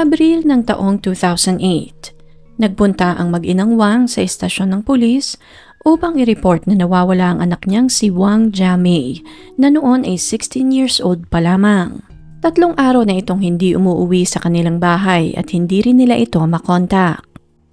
Abril ng taong 2008, nagpunta ang mag-inang Wang sa istasyon ng pulis upang i-report na nawawala ang anak niyang si Wang Jiamei na noon ay 16 years old pa lamang. 3 araw na itong hindi umuuwi sa kanilang bahay at hindi rin nila ito makontak.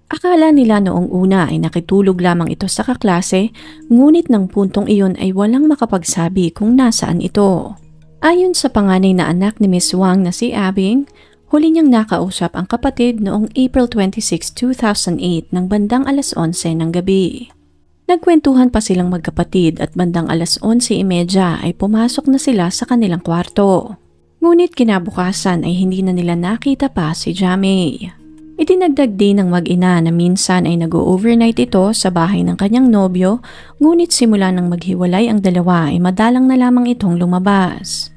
Akala nila noong una ay nakitulog lamang ito sa kaklase, ngunit ng puntong iyon ay walang makapagsabi kung nasaan ito. Ayon sa panganay na anak ni Miss Wang na si Abing, huli niyang nakausap ang kapatid noong April 26, 2008 ng bandang alas 11 ng gabi. Nagkwentuhan pa silang magkapatid at bandang alas 11:30 ay pumasok na sila sa kanilang kwarto. Ngunit kinabukasan ay hindi na nila nakita pa si Jiamei. Itinagdag din ng mag-ina na minsan ay nag-overnight ito sa bahay ng kanyang nobyo, ngunit simula nang maghiwalay ang dalawa ay madalang na lamang itong lumabas.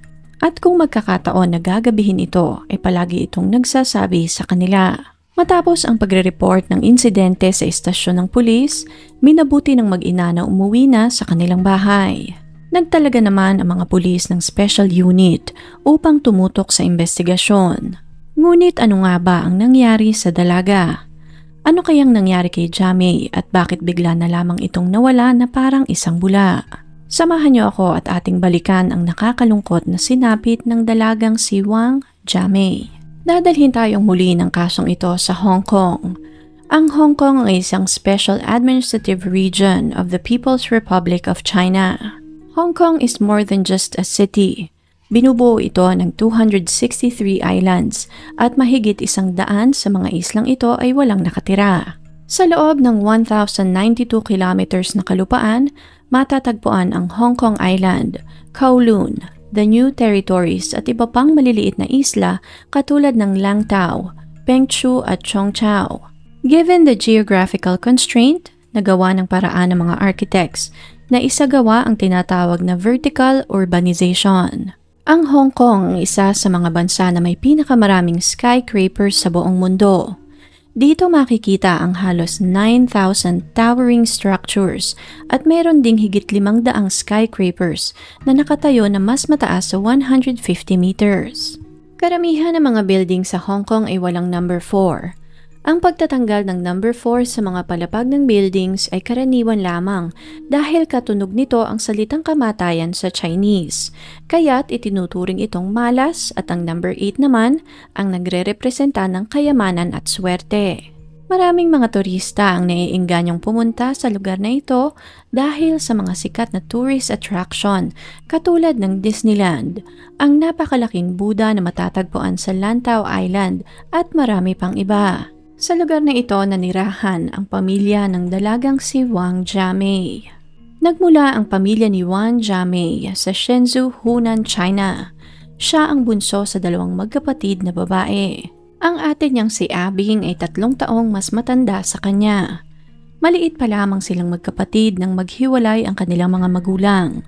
At kung magkakataon na gagabihin ito ay palagi itong nagsasabi sa kanila. Matapos ang pagre-report ng insidente sa istasyon ng pulis, minabuti ng mag-ina na umuwi na sa kanilang bahay. Nagtalaga naman ang mga pulis ng special unit upang tumutok sa investigasyon. Ngunit ano nga ba ang nangyari sa dalaga? Ano kayang nangyari kay Jiamei at bakit bigla na lamang itong nawala na parang isang bula? Samahan niyo ako at ating balikan ang nakakalungkot na sinapit ng dalagang si Wang Jiamei. Dadalhin tayong muli ng kasong ito sa Hong Kong. Ang Hong Kong ay isang special administrative region of the People's Republic of China. Hong Kong is more than just a city. Binubuo ito ng 263 islands at mahigit 100 sa mga islang ito ay walang nakatira. Sa loob ng 1,092 kilometers na kalupaan, matatagpuan ang Hong Kong Island, Kowloon, the New Territories at iba pang maliliit na isla katulad ng Langtao, Pengchu at Chongchao. Given the geographical constraint, nagawa ng paraan ng mga architects na isagawa ang tinatawag na vertical urbanization. Ang Hong Kong ang isa sa mga bansa na may pinakamaraming skyscrapers sa buong mundo. Dito makikita ang halos 9,000 towering structures at meron ding higit 500 skyscrapers na nakatayo na mas mataas sa 150 meters. Karamihan ng mga building sa Hong Kong ay walang number 4. Ang pagtatanggal ng number 4 sa mga palapag ng buildings ay karaniwan lamang dahil katunog nito ang salitang kamatayan sa Chinese. Kaya't itinuturing itong malas at ang number 8 naman ang nagre-representa ng kayamanan at swerte. Maraming mga turista ang naiingganyong pumunta sa lugar na ito dahil sa mga sikat na tourist attraction katulad ng Disneyland, ang napakalaking Buddha na matatagpuan sa Lantau Island at marami pang iba. Sa lugar na ito nanirahan ang pamilya ng dalagang si Wang Jiamei. Nagmula ang pamilya ni Wang Jiamei sa Shenzhou, Hunan, China. Siya ang bunso sa 2 magkapatid na babae. Ang ate niyang si Abing ay 3 taong mas matanda sa kanya. Maliit pa lamang silang magkapatid nang maghiwalay ang kanilang mga magulang.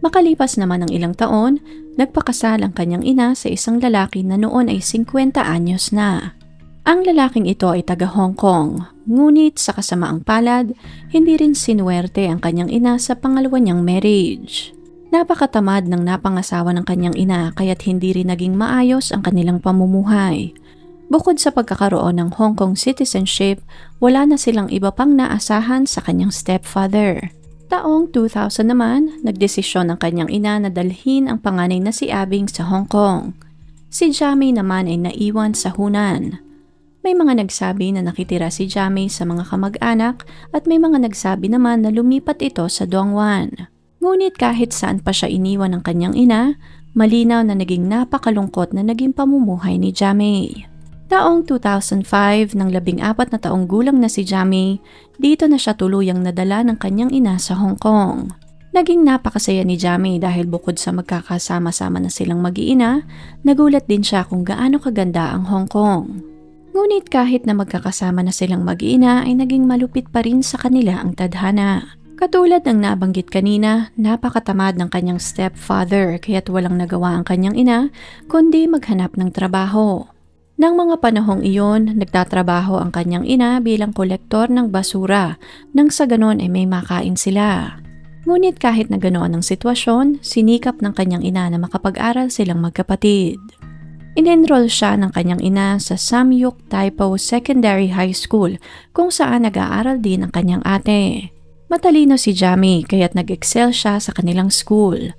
Makalipas naman ng ilang taon, nagpakasal ang kanyang ina sa isang lalaki na noon ay 50 anyos na. Ang lalaking ito ay taga Hong Kong, ngunit sa kasamaang palad, hindi rin sinuwerte ang kanyang ina sa pangalawa niyang marriage. Napakatamad ng napangasawa ng kanyang ina kaya't hindi rin naging maayos ang kanilang pamumuhay. Bukod sa pagkakaroon ng Hong Kong citizenship, wala na silang iba pang naasahan sa kanyang stepfather. Taong 2000 naman, nagdesisyon ang kanyang ina na dalhin ang panganay na si Abing sa Hong Kong. Si Jiamei naman ay naiwan sa Hunan. May mga nagsabi na nakitira si Jiamei sa mga kamag-anak at may mga nagsabi naman na lumipat ito sa Dongguan. Ngunit kahit saan pa siya iniwan ng kanyang ina, malinaw na naging napakalungkot na naging pamumuhay ni Jiamei. Taong 2005, nang 14 na taong gulang na si Jiamei, dito na siya tuluyang nadala ng kanyang ina sa Hong Kong. Naging napakasaya ni Jiamei dahil bukod sa magkakasama-sama na silang mag-iina, nagulat din siya kung gaano kaganda ang Hong Kong. Ngunit kahit na magkakasama na silang mag-iina ay naging malupit pa rin sa kanila ang tadhana. Katulad ng nabanggit kanina, napakatamad ng kanyang stepfather kaya't walang nagawa ang kanyang ina kundi maghanap ng trabaho. Nang mga panahong iyon, nagtatrabaho ang kanyang ina bilang kolektor ng basura nang sa ganon ay may makain sila. Ngunit kahit na ganoon ang sitwasyon, sinikap ng kanyang ina na makapag-aral silang magkapatid. In-enroll siya ng kanyang ina sa Samyuk Taipo Secondary High School kung saan nag-aaral din ang kanyang ate. Matalino si Jamie kaya't nag-excel siya sa kanilang school.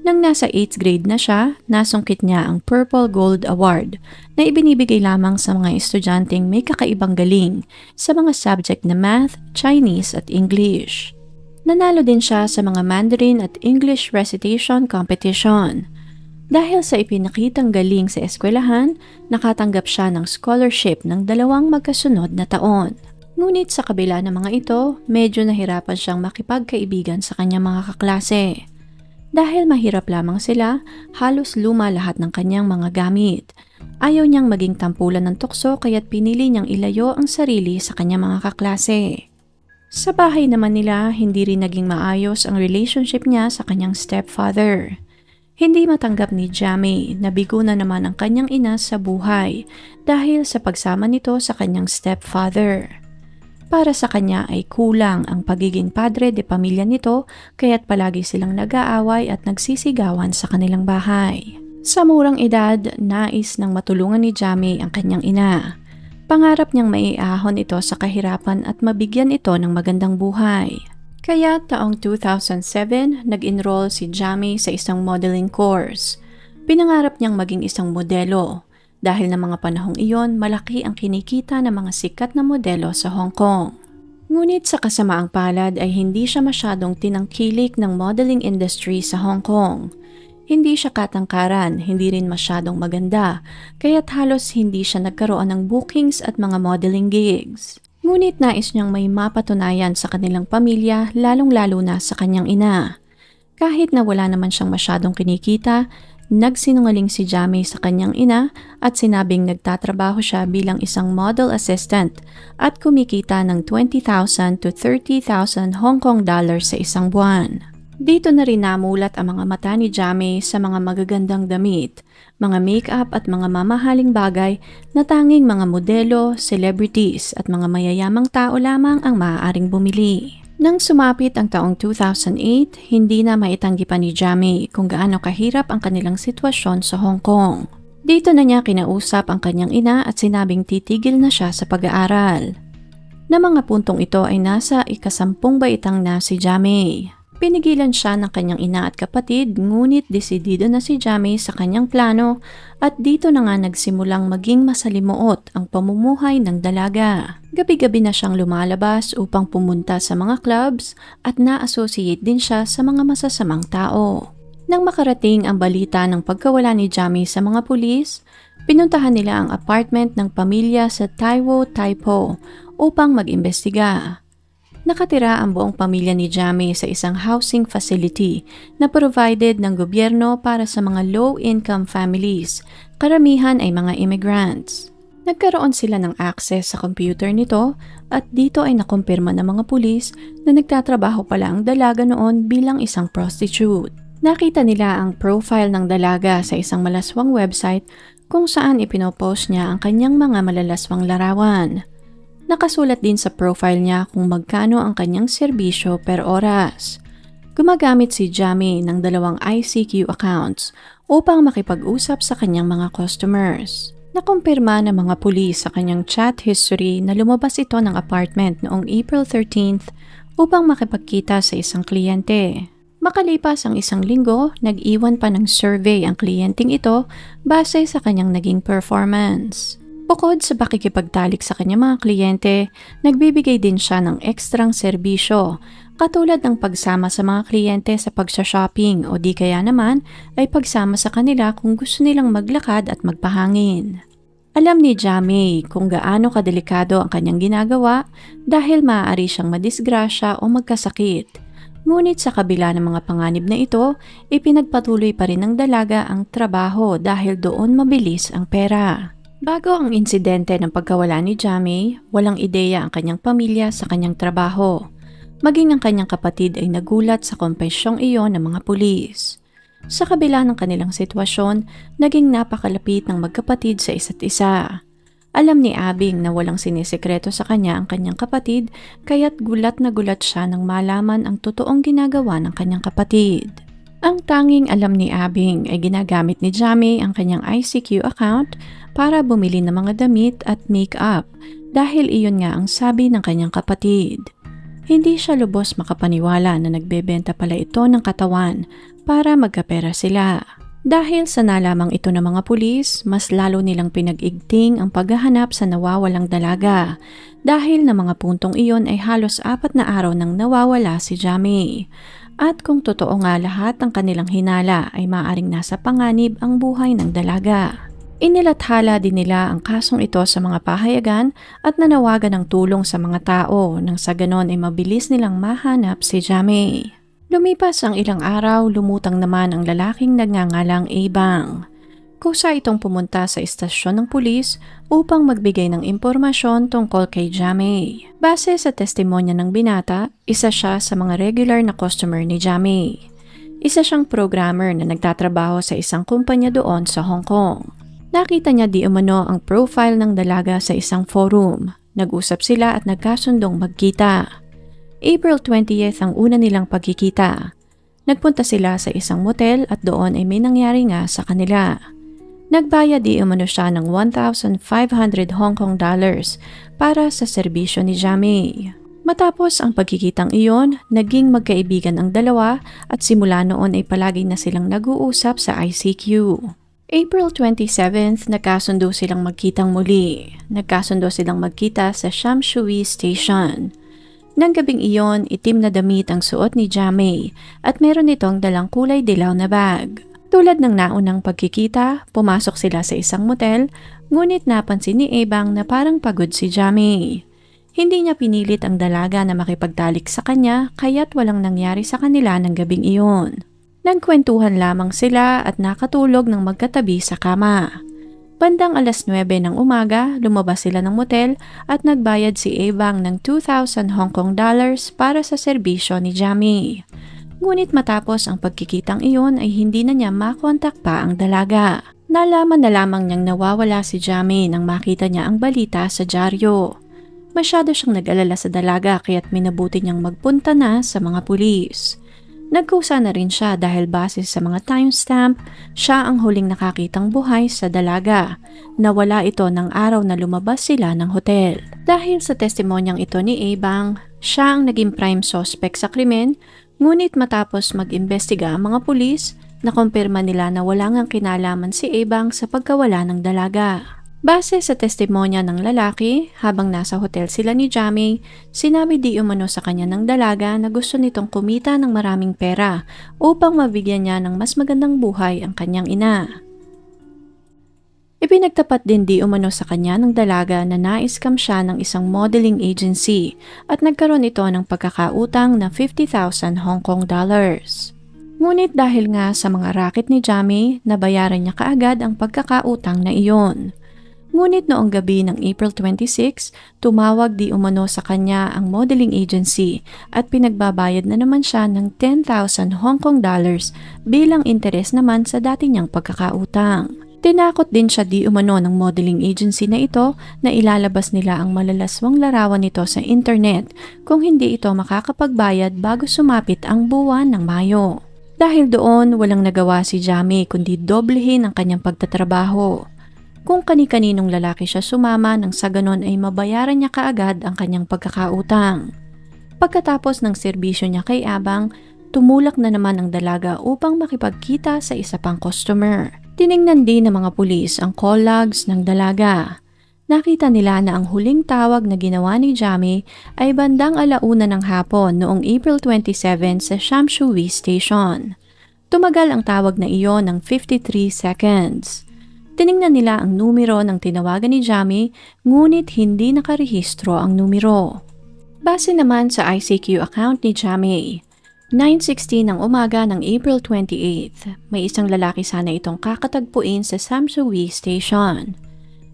Nang nasa 8th grade na siya, nasungkit niya ang Purple Gold Award na ibinibigay lamang sa mga estudyanteng may kakaibang galing sa mga subject na Math, Chinese at English. Nanalo din siya sa mga Mandarin at English recitation competition. Dahil sa ipinakitang galing sa eskwelahan, nakatanggap siya ng scholarship ng 2 magkasunod na taon. Ngunit sa kabila ng mga ito, medyo nahirapan siyang makipagkaibigan sa kanyang mga kaklase. Dahil mahirap lamang sila, halos luma lahat ng kanyang mga gamit. Ayaw niyang maging tampulan ng tukso kaya't pinili niyang ilayo ang sarili sa kanyang mga kaklase. Sa bahay naman nila, hindi rin naging maayos ang relationship niya sa kanyang stepfather. Hindi matanggap ni Jamie na bigo na naman ang kanyang ina sa buhay dahil sa pagsama nito sa kanyang stepfather. Para sa kanya ay kulang ang pagiging padre de pamilya nito kaya't palagi silang nag-aaway at nagsisigawan sa kanilang bahay. Sa murang edad, nais nang matulungan ni Jamie ang kanyang ina. Pangarap niyang maiahon ito sa kahirapan at mabigyan ito ng magandang buhay. Kaya taong 2007, nag-enroll si Jamie sa isang modeling course. Pinangarap niyang maging isang modelo. Dahil ng mga panahong iyon, malaki ang kinikita ng mga sikat na modelo sa Hong Kong. Ngunit sa kasamaang palad ay hindi siya masyadong tinangkilik ng modeling industry sa Hong Kong. Hindi siya katangkaran, hindi rin masyadong maganda, kaya't halos hindi siya nagkaroon ng bookings at mga modeling gigs. Ngunit nais niyang may mapatunayan sa kanilang pamilya, lalong-lalo na sa kanyang ina. Kahit na wala naman siyang masyadong kinikita, nagsinungaling si Jamie sa kanyang ina at sinabing nagtatrabaho siya bilang isang model assistant at kumikita ng 20,000 to 30,000 Hong Kong dollars sa isang buwan. Dito na rin namulat ang mga mata ni Jamie sa mga magagandang damit, mga make-up at mga mamahaling bagay na tanging mga modelo, celebrities at mga mayayamang tao lamang ang maaaring bumili. Nang sumapit ang taong 2008, hindi na maitanggi pa ni Jamie kung gaano kahirap ang kanilang sitwasyon sa Hong Kong. Dito na niya kinausap ang kanyang ina at sinabing titigil na siya sa pag-aaral. Na mga puntong ito ay nasa ika-10 baitang na si Jamie. Pinigilan siya ng kanyang ina at kapatid ngunit desidido na si Jamie sa kanyang plano at dito na nga nagsimulang maging masalimuot ang pamumuhay ng dalaga. Gabi-gabi na siyang lumalabas upang pumunta sa mga clubs at na-associate din siya sa mga masasamang tao. Nang makarating ang balita ng pagkawala ni Jamie sa mga pulis, pinuntahan nila ang apartment ng pamilya sa Taiwo, Taipo upang mag-imbestiga. Nakatira ang buong pamilya ni Jamie sa isang housing facility na provided ng gobyerno para sa mga low-income families, karamihan ay mga immigrants. Nagkaroon sila ng access sa computer nito at dito ay nakumpirma ng mga pulis na nagtatrabaho pala ang dalaga noon bilang isang prostitute. Nakita nila ang profile ng dalaga sa isang malaswang website kung saan ipinopost niya ang kanyang mga malalaswang larawan. Nakasulat din sa profile niya kung magkano ang kanyang serbisyo per oras. Gumagamit si Jamie ng 2 ICQ accounts upang makipag-usap sa kanyang mga customers. Nakumpirma ng mga pulis sa kanyang chat history na lumabas ito ng apartment noong April 13th upang makipagkita sa isang kliyente. Makalipas ang 1 linggo, nag-iwan pa ng survey ang kliyenteng ito base sa kanyang naging performance. Bukod sa pakikipagtalik sa kanyang mga kliyente, nagbibigay din siya ng ekstrang serbisyo, katulad ng pagsama sa mga kliyente sa pagsha-shopping o di kaya naman ay pagsama sa kanila kung gusto nilang maglakad at magpahangin. Alam ni Jamie kung gaano kadelikado ang kanyang ginagawa dahil maaari siyang madisgrasya o magkasakit. Ngunit sa kabila ng mga panganib na ito, ipinagpatuloy pa rin ng dalaga ang trabaho dahil doon mabilis ang pera. Bago ang insidente ng pagkawala ni Jamie, walang ideya ang kanyang pamilya sa kanyang trabaho. Maging ang kanyang kapatid ay nagulat sa kompesyong iyon ng mga pulis. Sa kabila ng kanilang sitwasyon, naging napakalapit ng magkapatid sa isa't isa. Alam ni Abing na walang sinisekreto sa kanya ang kanyang kapatid, kaya't gulat na gulat siya nang malaman ang totoong ginagawa ng kanyang kapatid. Ang tanging alam ni Abing ay ginagamit ni Jamie ang kanyang ICQ account para bumili ng mga damit at make-up dahil iyon nga ang sabi ng kanyang kapatid. Hindi siya lubos makapaniwala na nagbebenta pala ito ng katawan para magkapera sila. Dahil sa nalamang ito ng mga pulis, mas lalo nilang pinag-igting ang paghahanap sa nawawalang dalaga dahil na mga puntong iyon ay halos 4 na araw nang nawawala si Jamie. At kung totoo nga lahat ng kanilang hinala ay maaaring nasa panganib ang buhay ng dalaga. Inilathala din nila ang kasong ito sa mga pahayagan at nanawagan ng tulong sa mga tao nang sa ganon ay mabilis nilang mahanap si Jamie. Lumipas ang ilang araw, lumutang naman ang lalaking nagngangalang Abang. Kusa itong pumunta sa istasyon ng pulis upang magbigay ng impormasyon tungkol kay Jamie. Base sa testimonya ng binata, isa siya sa mga regular na customer ni Jamie. Isa siyang programmer na nagtatrabaho sa isang kumpanya doon sa Hong Kong. Nakita niya di umano ang profile ng dalaga sa isang forum. Nag-usap sila at nagkasundong magkita. April 20th ang una nilang pagkikita. Nagpunta sila sa isang motel at doon ay may nangyari nga sa kanila. Nagbayad di umano siya ng 1,500 Hong Kong dollars para sa serbisyo ni Jamie. Matapos ang pagkikitang iyon, naging magkaibigan ang dalawa at simula noon ay palagi na silang nag-uusap sa ICQ. April 27th, nagkasundo silang magkitang muli. Nagkasundo silang magkita sa Sham Shui Station. Nang gabing iyon, itim na damit ang suot ni Jamie at meron itong dalang kulay dilaw na bag. Tulad ng naunang pagkikita, pumasok sila sa isang motel, ngunit napansin ni Abang na parang pagod si Jamie. Hindi niya pinilit ang dalaga na makipagtalik sa kanya kaya't walang nangyari sa kanila ng gabing iyon. Nagkwentuhan lamang sila at nakatulog ng magkatabi sa kama. Bandang 9:00 ng umaga, lumabas sila ng motel at nagbayad si Abang ng 2,000 Hong Kong dollars para sa serbisyo ni Jamie. Ngunit matapos ang pagkikitang iyon ay hindi na niya makontak pa ang dalaga. Nalaman na lamang niyang nawawala si Jamie nang makita niya ang balita sa dyaryo. Masyado siyang nag-alala sa dalaga kaya't minabuti niyang magpunta na sa mga pulis. Nagkusa na rin siya dahil base sa mga timestamp, siya ang huling nakakitang buhay sa dalaga. Nawala ito ng araw na lumabas sila ng hotel. Dahil sa testimonyang ito ni Abang, siya ang naging prime suspect sa krimen, ngunit matapos mag-imbestiga ang mga pulis, nakumpirma nila na wala ngang kinalaman si Abang sa pagkawala ng dalaga. Base sa testimonya ng lalaki, habang nasa hotel sila ni Jamie, sinabi di umano sa kanya ng dalaga na gusto nitong kumita ng maraming pera upang mabigyan niya ng mas magandang buhay ang kanyang ina. Ipinagtapat din di umano sa kanya ng dalaga na na-scam siya ng isang modeling agency at nagkaroon ito ng pagkakautang na 50,000 Hong Kong dollars. Ngunit dahil nga sa mga racket ni Jamie, nabayaran niya kaagad ang pagkakautang na iyon. Ngunit noong gabi ng April 26, tumawag di umano sa kanya ang modeling agency at pinagbabayad na naman siya ng 10,000 Hong Kong dollars bilang interes naman sa dati niyang pagkakautang. Tinakot din siya di umano ng modeling agency na ito na ilalabas nila ang malalaswang larawan nito sa internet kung hindi ito makakapagbayad bago sumapit ang buwan ng Mayo. Dahil doon, walang nagawa si Jamie kundi doblehin ang kanyang pagtatrabaho. Kung kani-kaninong lalaki siya sumama nang sa ganon ay mabayaran niya kaagad ang kanyang pagkakautang. Pagkatapos ng serbisyo niya kay Abang, tumulak na naman ang dalaga upang makipagkita sa isa pang customer. Tiningnan din ng mga pulis ang call logs ng dalaga. Nakita nila na ang huling tawag na ginawa ni Jamie ay bandang 1:00 ng hapon noong April 27 sa Sham Shui Station. Tumagal ang tawag na iyon ng 53 seconds. Tiningnan nila ang numero ng tinawagan ni Jamie, ngunit hindi nakarehistro ang numero. Base naman sa ICQ account ni Jamie, 9:16 ng umaga ng April 28, may isang lalaki sana itong kakatagpuin sa Sham Shui Station.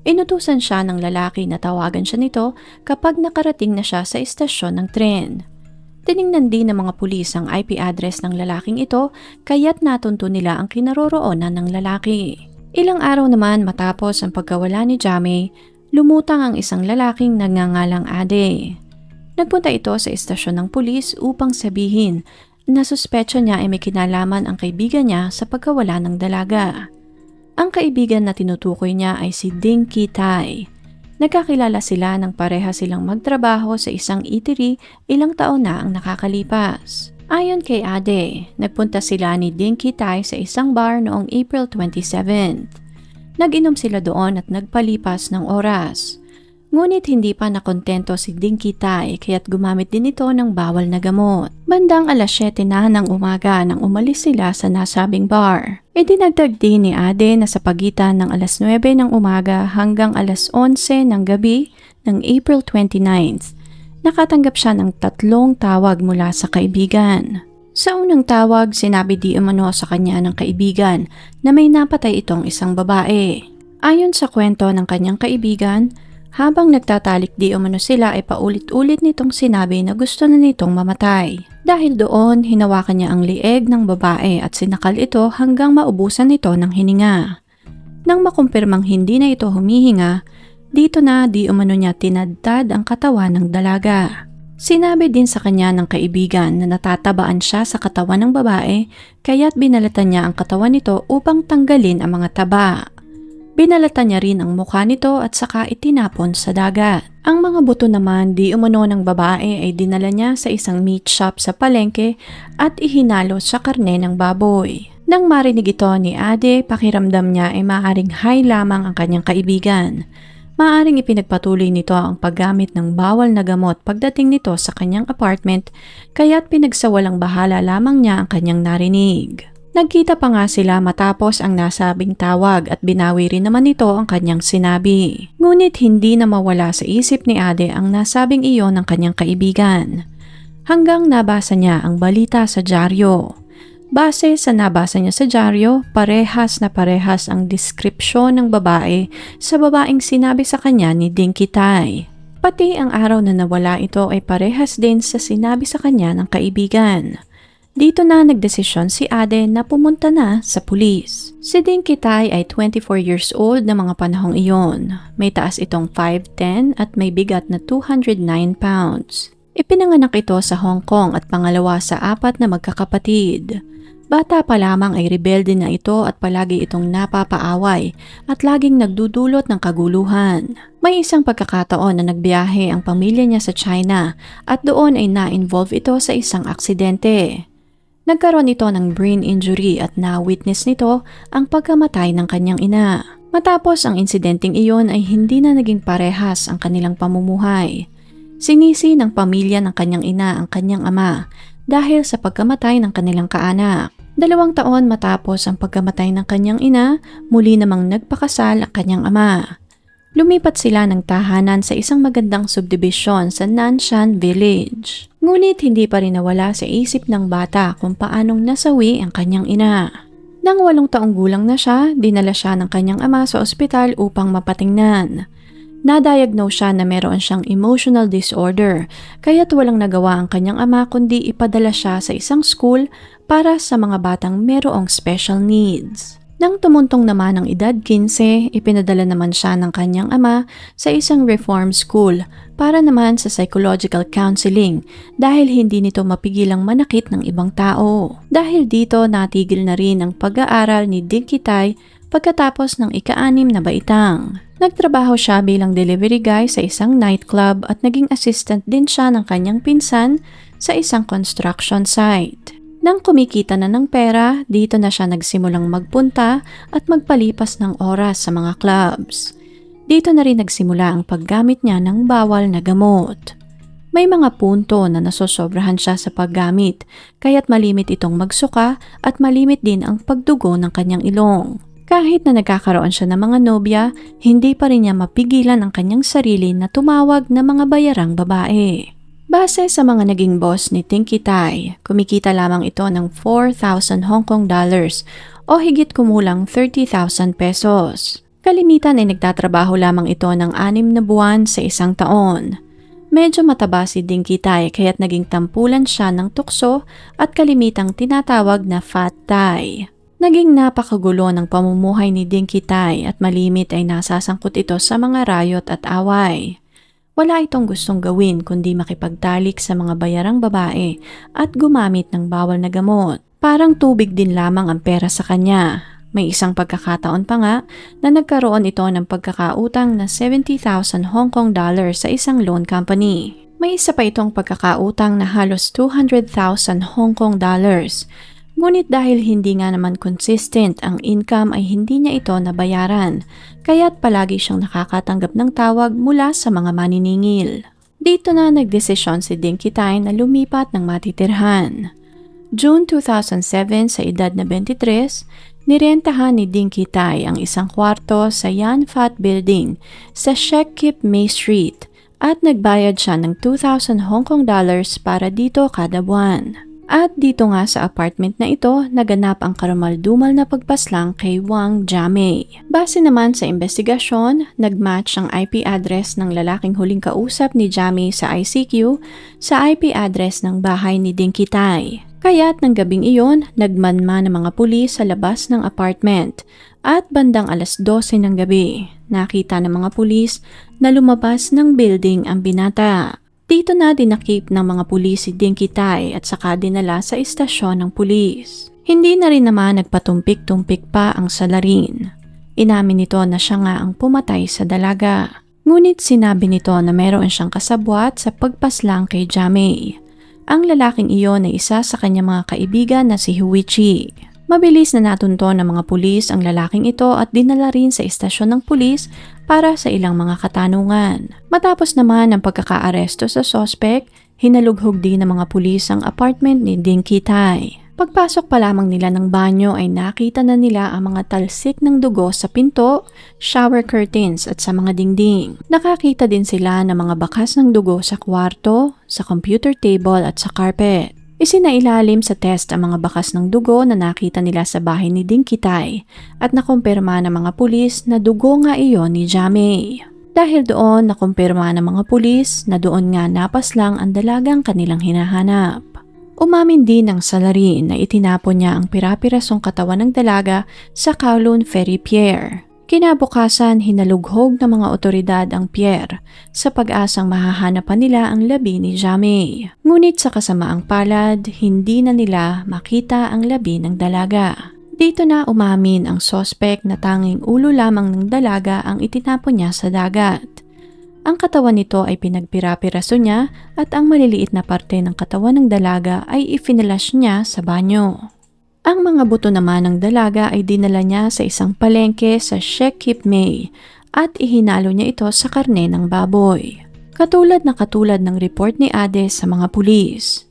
Inutusan siya ng lalaki na tawagan siya nito kapag nakarating na siya sa istasyon ng tren. Tiningnan din ng mga pulis ang IP address ng lalaking ito kaya't natunto nila ang kinaroroonan ng lalaki. Ilang araw naman matapos ang pagkawala ni Jamie, lumutang ang isang lalaking nagngangalang Ade. Nagpunta ito sa istasyon ng pulis upang sabihin nasuspecha niya ay may kinalaman ang kaibigan niya sa pagkawala ng dalaga. Ang kaibigan na tinutukoy niya ay si Dinky Tai. Nagkakilala sila nang pareha silang magtrabaho sa isang eatery ilang taon na ang nakakalipas. Ayon kay Ade, nagpunta sila ni Dinky Tai sa isang bar noong April 27. Nag-inom sila doon at nagpalipas ng oras. Ngunit hindi pa nakontento si Dinky Tai kaya't gumamit din ito ng bawal na gamot. Bandang alas 7 na ng umaga nang umalis sila sa nasabing bar. Idinagdag din ni Ade na sa pagitan ng alas 9 ng umaga hanggang alas 11 ng gabi ng April 29, nakatanggap siya ng 3 tawag mula sa kaibigan. Sa unang tawag, sinabi di umano sa kanya ng kaibigan na may napatay itong isang babae. Ayon sa kwento ng kanyang kaibigan, habang nagtatalik di umano sila ay paulit-ulit nitong sinabi na gusto na nitong mamatay. Dahil doon, hinawakan niya ang lieg ng babae at sinakal ito hanggang maubusan ito ng hininga. Nang makumpirmang hindi na ito humihinga, dito na di umano niya tinadtad ang katawan ng dalaga. Sinabi din sa kanya ng kaibigan na natatabaan siya sa katawan ng babae kaya't binalatan niya ang katawan nito upang tanggalin ang mga taba. Binalatan niya rin ang mukha nito at saka itinapon sa dagat. Ang mga buto naman di umano ng babae ay dinala niya sa isang meat shop sa palengke at ihinalo sa karne ng baboy. Nang marinig ito ni Ade, pakiramdam niya ay maaaring high lamang ang kanyang kaibigan. Maaaring ipinagpatuloy nito ang paggamit ng bawal na gamot pagdating nito sa kanyang apartment kaya't pinagsawalang bahala lamang niya ang kanyang narinig. Nagkita pa nga sila matapos ang nasabing tawag at binawi rin naman nito ang kanyang sinabi. Ngunit hindi na mawala sa isip ni Ade ang nasabing iyon ng kanyang kaibigan. Hanggang nabasa niya ang balita sa dyaryo. Base sa nabasa niya sa dyaryo, parehas na parehas ang deskripsyon ng babae sa babaeng sinabi sa kanya ni Dinky Tai. Pati ang araw na nawala ito ay parehas din sa sinabi sa kanya ng kaibigan. Dito na nagdesisyon si Ade na pumunta na sa pulis. Si Dinky Tai ay 24 years old na mga panahong iyon. May taas itong 5'10" at may bigat na 209 pounds. Ipinanganak ito sa Hong Kong at pangalawa sa 4 na magkakapatid. Bata pa lamang ay rebelde na ito at palagi itong napapaaway at laging nagdudulot ng kaguluhan. May isang pagkakataon na nagbiyahe ang pamilya niya sa China at doon ay na-involve ito sa isang aksidente. Nagkaroon ito ng brain injury at na-witness nito ang pagkamatay ng kanyang ina. Matapos ang insidenteng iyon ay hindi na naging parehas ang kanilang pamumuhay. Sinisi ng pamilya ng kanyang ina ang kanyang ama dahil sa pagkamatay ng kanilang kaanak. 2 taon matapos ang pagkamatay ng kanyang ina, muli namang nagpakasal ang kanyang ama. Lumipat sila ng tahanan sa isang magandang subdivision sa Nanshan Village. Ngunit hindi pa rin nawala sa isip ng bata kung paanong nasawi ang kanyang ina. Nang 8 taong gulang na siya, dinala siya ng kanyang ama sa ospital upang mapatingnan. Na-diagnose siya na meron siyang emotional disorder, kaya't walang nagawa ang kanyang ama kundi ipadala siya sa isang school para sa mga batang merong special needs. Nang tumuntong naman ang edad 15, ipinadala naman siya ng kanyang ama sa isang reform school para naman sa psychological counseling dahil hindi nito mapigilang manakit ng ibang tao. Dahil dito natigil na rin ang pag-aaral ni Dinky Tai pagkatapos ng ika-6 na baitang. Nagtrabaho siya bilang delivery guy sa isang nightclub at naging assistant din siya ng kanyang pinsan sa isang construction site. Nang kumikita na ng pera, dito na siya nagsimulang magpunta at magpalipas ng oras sa mga clubs. Dito na rin nagsimula ang paggamit niya ng bawal na gamot. May mga punto na nasosobrahan siya sa paggamit, kaya't malimit itong magsuka at malimit din ang pagdugo ng kanyang ilong. Kahit na nagkakaroon siya ng mga nobya, hindi pa rin niya mapigilan ang kanyang sarili na tumawag na mga bayarang babae. Base sa mga naging boss ni Dinky Tai, kumikita lamang ito ng 4,000 Hong Kong dollars o higit kumulang 30,000 pesos. Kalimitan ay nagtatrabaho lamang ito ng 6 na buwan sa isang taon. Medyo mataba si Dinky Tai kaya't naging tampulan siya ng tukso at kalimitang tinatawag na Fat Tai. Naging napakagulo ng pamumuhay ni Dinky Tai at malimit ay nasasangkot ito sa mga riot at away. Wala itong gustong gawin kundi makipagtalik sa mga bayarang babae at gumamit ng bawal na gamot. Parang tubig din lamang ang pera sa kanya. May isang pagkakataon pa nga na nagkaroon ito ng pagkakautang na 70,000 Hong Kong dollars sa isang loan company. May isa pa itong pagkakautang na halos 200,000 Hong Kong dollars. Ngunit dahil hindi nga naman consistent ang income ay hindi niya ito nabayaran, kaya't palagi siyang nakakatanggap ng tawag mula sa mga maniningil. Dito na nagdesisyon si Ding Kitay na lumipat ng matitirhan. June 2007 sa edad na 23, nirentahan ni Ding Kitay ang isang kwarto sa Yan Fat Building sa Shek Kip Mei Street at nagbayad siya ng 2,000 Hong Kong dollars para dito kada buwan. At dito nga sa apartment na ito, naganap ang karumaldumal na pagpaslang kay Wang Jiamei. Base naman sa investigasyon, nagmatch ang IP address ng lalaking huling kausap ni Jiamei sa ICQ sa IP address ng bahay ni Ding Kitay. Kaya't ng gabing iyon, nagmanman ng mga pulis sa labas ng apartment at bandang alas 12 ng gabi, nakita ng mga pulis na lumabas ng building ang binata. Dito na dinakip ng mga pulis si Ding Kitay at saka dinala sa istasyon ng pulis. Hindi na rin naman nagpatumpik-tumpik pa ang salarin. Inamin nito na siya nga ang pumatay sa dalaga. Ngunit sinabi nito na meron siyang kasabwat sa pagpaslang kay Jiamei. Ang lalaking iyon ay isa sa kanyang mga kaibigan na si Huichi. Mabilis na natunto ng mga pulis ang lalaking ito at dinala rin sa istasyon ng pulis para sa ilang mga katanungan. Matapos naman ang pagkakaaresto sa sospek, hinalughog din ng mga pulis ang apartment ni Ding Kitay. Pagpasok pa lamang nila ng banyo ay nakita na nila ang mga talsik ng dugo sa pinto, shower curtains at sa mga dingding. Nakakita din sila ng mga bakas ng dugo sa kwarto, sa computer table at sa carpet. Isinailalim sa test ang mga bakas ng dugo na nakita nila sa bahay ni Ding Kitay at nakumpirma ng mga pulis na dugo nga iyon ni Jiamei. Dahil doon nakumpirma ng mga pulis na doon nga napaslang ang dalagang kanilang hinahanap. Umamin din ng salarin na itinapon niya ang pira-pirasong katawan ng dalaga sa Kowloon Ferry Pier. Kinabukasan, hinalughog ng mga otoridad ang pier sa pag-asang mahahanapan nila ang labi ni Jiamei. Ngunit sa kasamaang palad, hindi na nila makita ang labi ng dalaga. Dito na umamin ang sospek na tanging ulo lamang ng dalaga ang itinapon niya sa dagat. Ang katawan nito ay pinagpira-piraso niya at ang maliliit na parte ng katawan ng dalaga ay ifinilash niya sa banyo. Ang mga buto naman ng dalaga ay dinala niya sa isang palengke sa Shek Kip Mei at ihinalo niya ito sa karne ng baboy. Katulad ng report ni Ade sa mga pulis.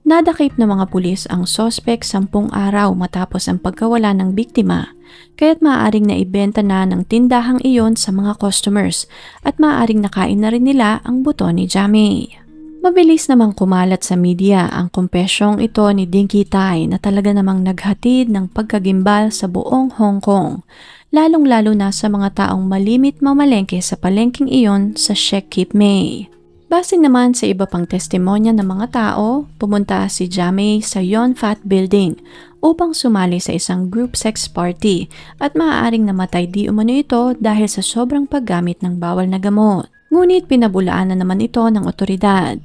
Nadakip ng mga pulis ang sospek 10 araw matapos ang pagkawala ng biktima, kaya't maaaring naibenta na ng tindahang iyon sa mga customers at maaaring nakain na rin nila ang buto ni Jiamei. Mabilis namang kumalat sa media ang kumpesyong ito ni Ding Kitay na talaga namang naghatid ng pagkagimbal sa buong Hong Kong, lalong-lalo na sa mga taong malimit mamalengke sa palengking iyon sa Shek Kip Mei. Base naman sa iba pang testimonya ng mga tao, pumunta si Jiamei sa Yan Fat Building upang sumali sa isang group sex party at maaaring namatay di umano ito dahil sa sobrang paggamit ng bawal na gamot. Ngunit pinabulaan na naman ito ng otoridad.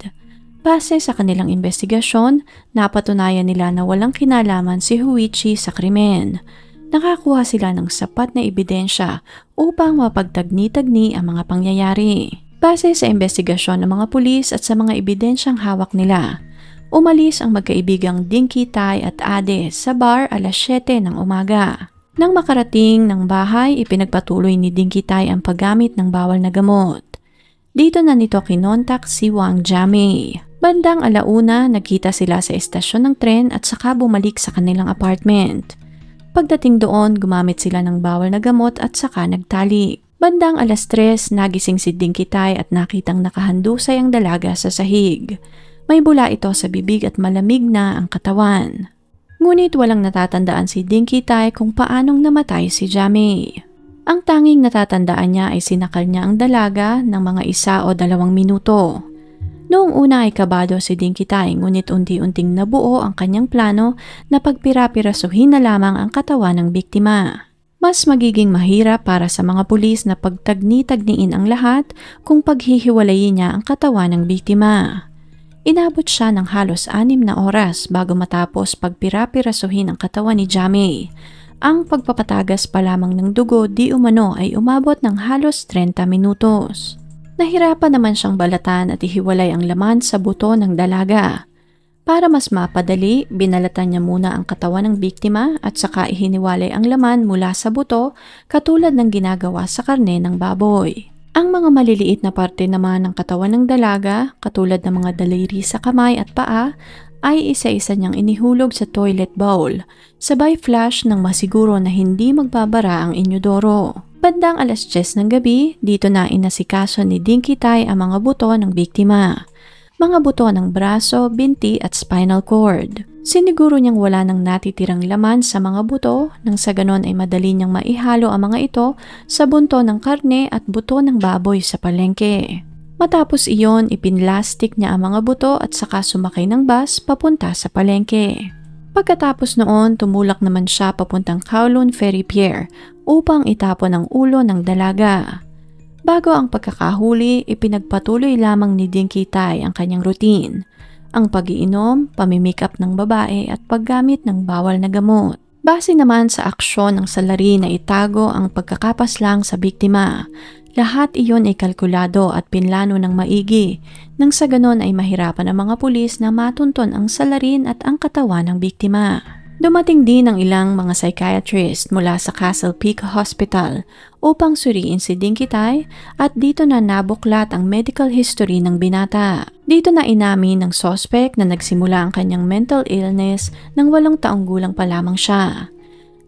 Base sa kanilang investigasyon, napatunayan nila na walang kinalaman si Huichi sa krimen. Nakakuha sila ng sapat na ebidensya upang mapagtagni-tagni ang mga pangyayari. Base sa investigasyon ng mga pulis at sa mga ebidensyang hawak nila, umalis ang magkaibigang Ding Kitay at Ade sa bar alas 7 ng umaga. Nang makarating ng bahay, ipinagpatuloy ni Ding Kitay ang paggamit ng bawal na gamot. Dito na nito kinontak si Wang Jiamei. Bandang alauna, nagkita sila sa estasyon ng tren at saka bumalik sa kanilang apartment. Pagdating doon, gumamit sila ng bawal na gamot at saka nagtalik. Bandang alas 3, nagising si Ding Kitay at nakitang nakahandusay ang dalaga sa sahig. May bula ito sa bibig at malamig na ang katawan. Ngunit walang natatandaan si Ding Kitay kung paanong namatay si Jiamei. Ang tanging natatandaan niya ay sinakal niya ang dalaga ng mga 1 o 2 minuto. Noong una ay kabado si Ding Kitay ngunit unti-unting nabuo ang kanyang plano na pagpira-pirasuhin na lamang ang katawan ng biktima. Mas magiging mahirap para sa mga pulis na pagtagni-tagniin ang lahat kung paghihiwalayin niya ang katawan ng biktima. Inabot siya ng halos 6 na oras bago matapos pagpira-pirasuhin ang katawan ni Jamie. Ang pagpapatagas pa lamang ng dugo di umano ay umabot ng halos 30 minutos. Nahirapan naman siyang balatan at ihiwalay ang laman sa buto ng dalaga. Para mas mapadali, binalatan niya muna ang katawan ng biktima at saka ihiniwalay ang laman mula sa buto katulad ng ginagawa sa karne ng baboy. Ang mga maliliit na parte naman ng katawan ng dalaga, katulad ng mga daliri sa kamay at paa, ay isa-isa niyang inihulog sa toilet bowl, sabay flush nang masiguro na hindi magbabara ang inyodoro. Bandang 10:00 ng gabi, dito na inasikaso ni Dinky Tai ang mga buto ng biktima. Mga buto ng braso, binti at spinal cord. Siniguro niyang wala nang natitirang laman sa mga buto nang sa ganon ay madali niyang maihalo ang mga ito sa bunto ng karne at buto ng baboy sa palengke. Matapos iyon, ipinlastik niya ang mga buto at saka sumakay ng bus papunta sa palengke. Pagkatapos noon, tumulak naman siya papuntang Kowloon Ferry Pier upang itapon ang ulo ng dalaga. Bago ang pagkakahuli, ipinagpatuloy lamang ni Dinky Tai ang kanyang routine, ang pag-iinom, pamimikap ng babae at paggamit ng bawal na gamot. Base naman sa aksyon ng salarin na itago ang pagkakapaslang sa biktima, lahat iyon ay kalkulado at pinlano ng maigi, nang sa ganon ay mahirapan ang mga pulis na matunton ang salarin at ang katawan ng biktima. Dumating din ang ilang mga psychiatrist mula sa Castle Peak Hospital upang suriin si Dinky Tai at dito na nabuklat ang medical history ng binata. Dito na inamin ng suspect na nagsimula ang kanyang mental illness nang 8 taong gulang pa lamang siya.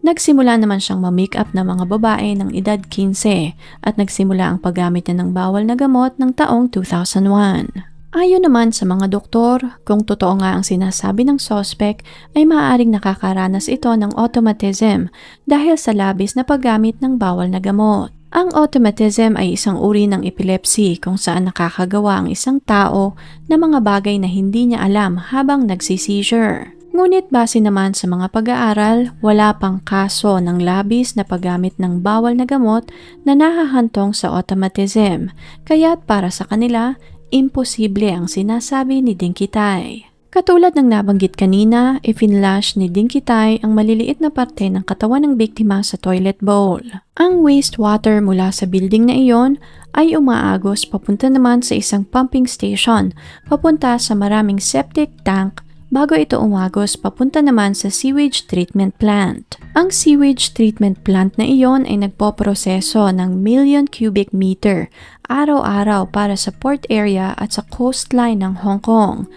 Nagsimula naman siyang ma-make up ng mga babae ng edad 15 at nagsimula ang paggamit niya ng bawal na gamot ng taong 2001. Ayon naman sa mga doktor, kung totoo nga ang sinasabi ng suspect ay maaaring nakakaranas ito ng automatism dahil sa labis na paggamit ng bawal na gamot. Ang automatism ay isang uri ng epilepsy kung saan nakakagawa ang isang tao ng mga bagay na hindi niya alam habang nagsi-seizure. Ngunit base naman sa mga pag-aaral, wala pang kaso ng labis na paggamit ng bawal na gamot na nahahantong sa automatism, kaya't para sa kanila, imposible ang sinasabi ni Dinky Tai. Katulad ng nabanggit kanina, ifinlash ni Dinky Tai ang maliliit na parte ng katawan ng biktima sa toilet bowl. Ang wastewater mula sa building na iyon ay umaagos papunta naman sa isang pumping station, papunta sa maraming septic tank bago ito umagos papunta naman sa sewage treatment plant. Ang sewage treatment plant na iyon ay nagpoproseso ng million cubic meter araw-araw para sa port area at sa coastline ng Hong Kong.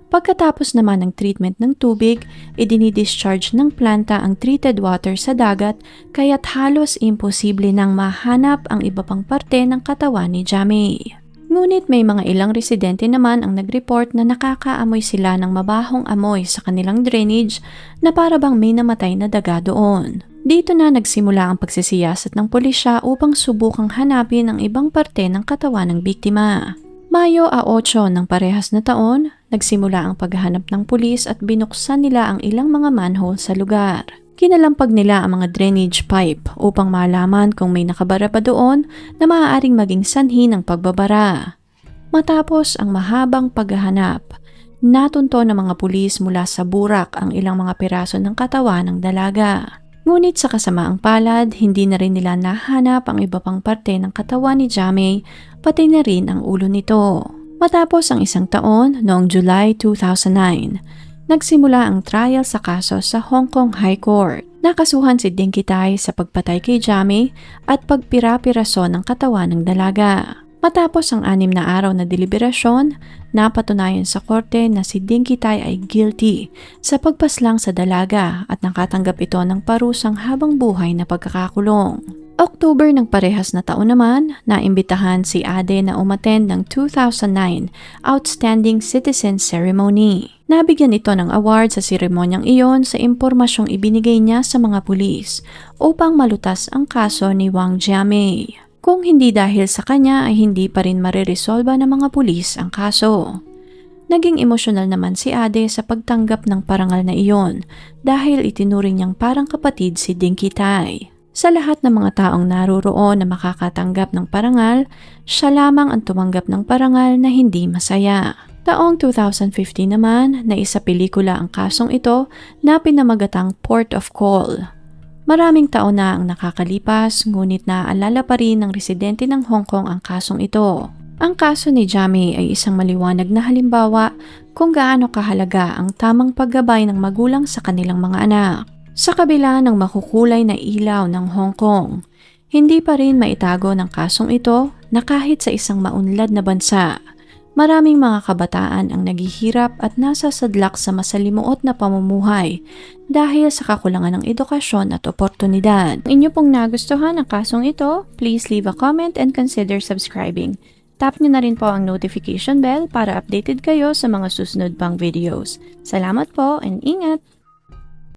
Pagkatapos naman ng treatment ng tubig, idinidischarge ng planta ang treated water sa dagat kaya't halos imposible nang mahanap ang iba pang parte ng katawan ni Jamie. Ngunit may mga ilang residente naman ang nag-report na nakakaamoy sila ng mabahong amoy sa kanilang drainage na para bang may namatay na daga doon. Dito na nagsimula ang pagsisiyasat ng pulisya upang subukang hanapin ang ibang parte ng katawan ng biktima. Mayo 8 ng parehas na taon, nagsimula ang paghahanap ng pulis at binuksan nila ang ilang mga manhole sa lugar. Kinalampag nila ang mga drainage pipe upang malaman kung may nakabara pa doon na maaaring maging sanhi ng pagbabara. Matapos ang mahabang paghahanap, natunto ng mga pulis mula sa burak ang ilang mga piraso ng katawan ng dalaga. Ngunit sa kasamaang palad, hindi na rin nila nahanap ang iba pang parte ng katawan ni Jamie, pati na rin ang ulo nito. Matapos ang 1 taon, noong July 2009, nagsimula ang trial sa kaso sa Hong Kong High Court. Nakasuhan si Dinky Tai sa pagpatay kay Jamie at pagpira-piraso ng katawan ng dalaga. Matapos ang 6 na araw na deliberasyon, napatunayan sa korte na si Dinky Tai ay guilty sa pagpaslang sa dalaga at nakatanggap ito ng parusang habang buhay na pagkakakulong. October ng parehas na taon naman, naimbitahan si Ade na umattend ng 2009 Outstanding Citizen Ceremony. Nabigyan ito ng award sa seremonyang iyon sa impormasyong ibinigay niya sa mga pulis upang malutas ang kaso ni Wang Jiamei. Kung hindi dahil sa kanya ay hindi pa rin mariresolba ng mga pulis ang kaso. Naging emosyonal naman si Ade sa pagtanggap ng parangal na iyon dahil itinuring niyang parang kapatid si Dinky Tai. Sa lahat ng mga taong naroroon na makakatanggap ng parangal, siya lamang ang tumanggap ng parangal na hindi masaya. Taong 2015 naman, naisapelikula ang kasong ito na pinamagatang Port of Call. Maraming taon na ang nakakalipas, ngunit naaalala pa rin ng residente ng Hong Kong ang kasong ito. Ang kaso ni Jamie ay isang maliwanag na halimbawa kung gaano kahalaga ang tamang paggabay ng magulang sa kanilang mga anak. Sa kabila ng makukulay na ilaw ng Hong Kong, hindi pa rin maitago ng kasong ito na kahit sa isang maunlad na bansa, maraming mga kabataan ang naghihirap at nasa sadlak sa masalimuot na pamumuhay dahil sa kakulangan ng edukasyon at oportunidad. Kung inyo pong nagustuhan ang kasong ito, please leave a comment and consider subscribing. Tap nyo na rin po ang notification bell para updated kayo sa mga susunod pang videos. Salamat po and ingat!